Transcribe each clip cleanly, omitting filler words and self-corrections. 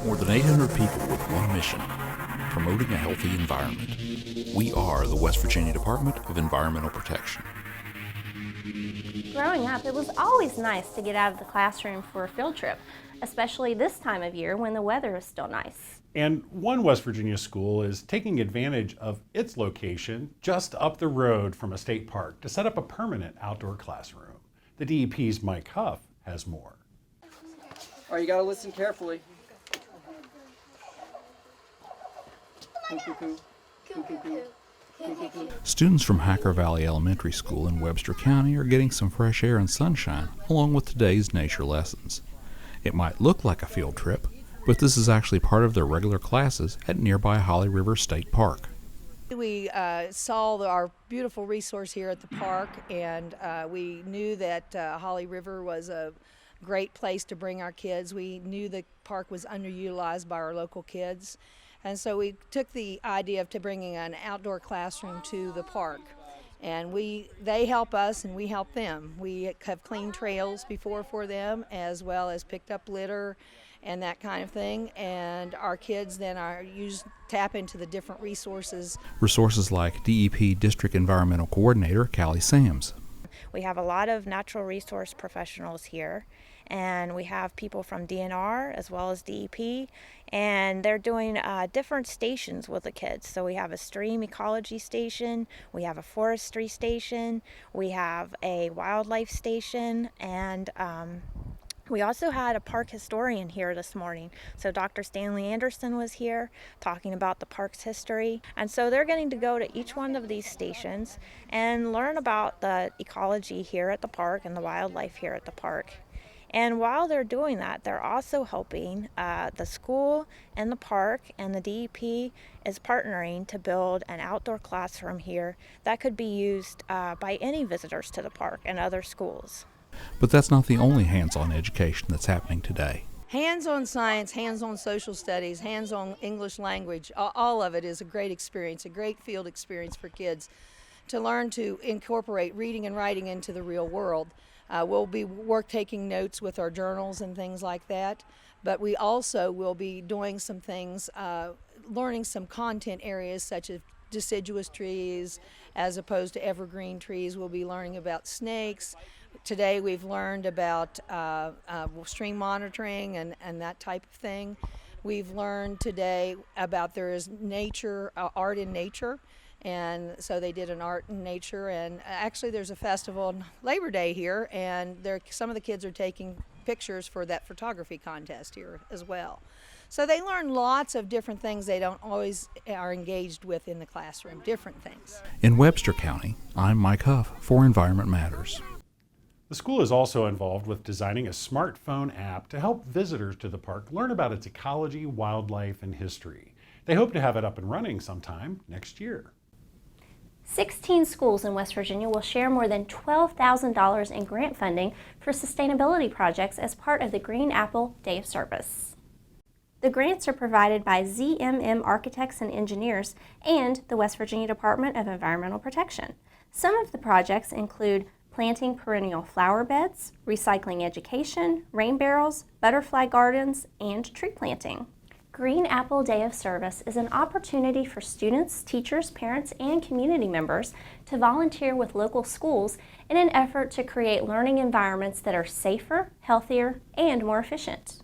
More than 800 people with one mission, promoting a healthy environment. We are the West Virginia Department of Environmental Protection. Growing up, it was always nice to get out of the classroom for a field trip, especially this time of year when the weather is still nice. And one West Virginia school is taking advantage of its location just up the road from a state park to set up a permanent outdoor classroom. The DEP's Mike Huff has more. All right, you gotta listen carefully. Students from Hacker Valley Elementary School in Webster County are getting some fresh air and sunshine along with today's nature lessons. It might look like a field trip, but this is actually part of their regular classes at nearby Holly River State Park. We saw our beautiful resource here at the park, and we knew that Holly River was a great place to bring our kids. We knew the park was underutilized by our local kids, and so we took the idea of bringing an outdoor classroom to the park. And they help us and we help them. We have cleaned trails before for them, as well as picked up litter and that kind of thing. And our kids then tap into the different resources. Resources like DEP District Environmental Coordinator Callie Sams. We have a lot of natural resource professionals here, and we have people from DNR as well as DEP, and they're doing different stations with the kids. So we have a stream ecology station, we have a forestry station, we have a wildlife station, and we also had a park historian here this morning. So Dr. Stanley Anderson was here talking about the park's history. And so they're getting to go to each one of these stations and learn about the ecology here at the park and the wildlife here at the park. And while they're doing that, they're also helping the school and the park, and the DEP is partnering to build an outdoor classroom here that could be used by any visitors to the park and other schools. But that's not the only hands-on education that's happening today. Hands-on science, hands-on social studies, hands-on English language, all of it is a great experience, a great field experience for kids to learn to incorporate reading and writing into the real world. We'll be taking notes with our journals and things like that, but we also will be doing some things, learning some content areas such as deciduous trees as opposed to evergreen trees. We'll be learning about snakes. Today we've learned about stream monitoring and that type of thing. We've learned today about there is nature, art in nature, and so they did an art in nature, and actually there's a festival on Labor Day here, and some of the kids are taking pictures for that photography contest here as well. So they learn lots of different things they don't always are engaged with in the classroom, different things. In Webster County, I'm Mike Huff for Environment Matters. The school is also involved with designing a smartphone app to help visitors to the park learn about its ecology, wildlife, and history. They hope to have it up and running sometime next year. 16 schools in West Virginia will share more than $12,000 in grant funding for sustainability projects as part of the Green Apple Day of Service. The grants are provided by ZMM Architects and Engineers and the West Virginia Department of Environmental Protection. Some of the projects include planting perennial flower beds, recycling education, rain barrels, butterfly gardens, and tree planting. Green Apple Day of Service is an opportunity for students, teachers, parents, and community members to volunteer with local schools in an effort to create learning environments that are safer, healthier, and more efficient.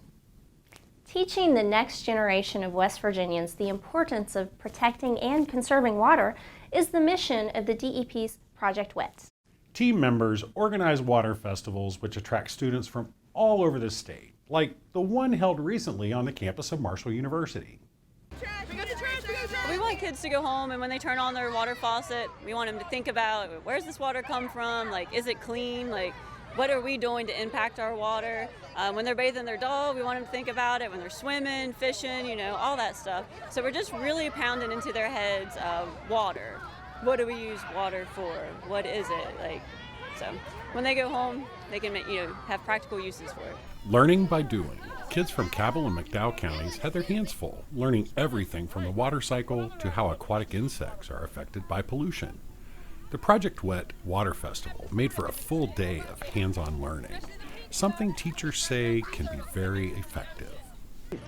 Teaching the next generation of West Virginians the importance of protecting and conserving water is the mission of the DEP's Project WET. Team members organize water festivals which attract students from all over the state, like the one held recently on the campus of Marshall University. We want kids to go home, and when they turn on their water faucet, we want them to think about, where's this water come from? Like, is it clean? Like, what are we doing to impact our water? When they're bathing their dog, we want them to think about it. When they're swimming, fishing, all that stuff. So we're just really pounding into their heads water. What do we use water for? What is it? So when they go home, they can have practical uses for it. Learning by doing. Kids from Cabell and McDowell counties had their hands full, learning everything from the water cycle to how aquatic insects are affected by pollution. The Project WET Water Festival made for a full day of hands-on learning, something teachers say can be very effective.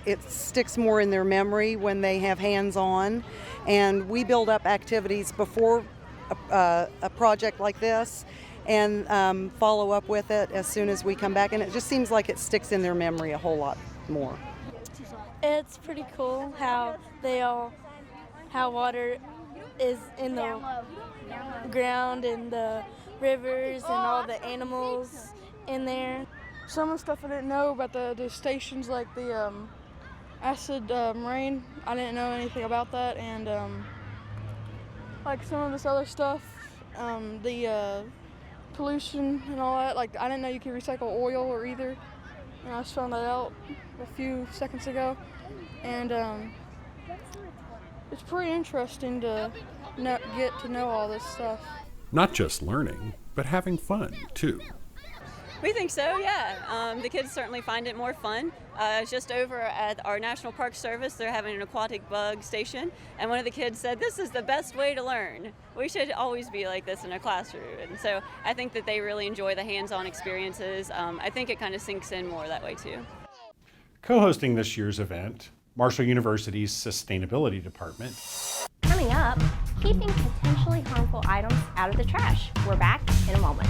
it sticks more in their memory when they have hands-on. And we build up activities before a project like this and follow up with it as soon as we come back. And it just seems like it sticks in their memory a whole lot more. It's pretty cool how water is in the ground and the rivers and all the animals in there. Some of the stuff I didn't know about the stations, like the acid rain, I didn't know anything about that, and like some of this other stuff, the pollution and all that, like I didn't know you could recycle oil or either, and I just found that out a few seconds ago, and it's pretty interesting to get to know all this stuff. Not just learning, but having fun, too. We think so, yeah. The kids certainly find it more fun. Just over at our National Park Service, they're having an aquatic bug station, and one of the kids said, "This is the best way to learn. We should always be like this in a classroom." And so I think that they really enjoy the hands-on experiences. I think it kind of sinks in more that way, too. Co-hosting this year's event, Marshall University's Sustainability Department. Coming up, keeping potentially harmful items out of the trash. We're back in a moment.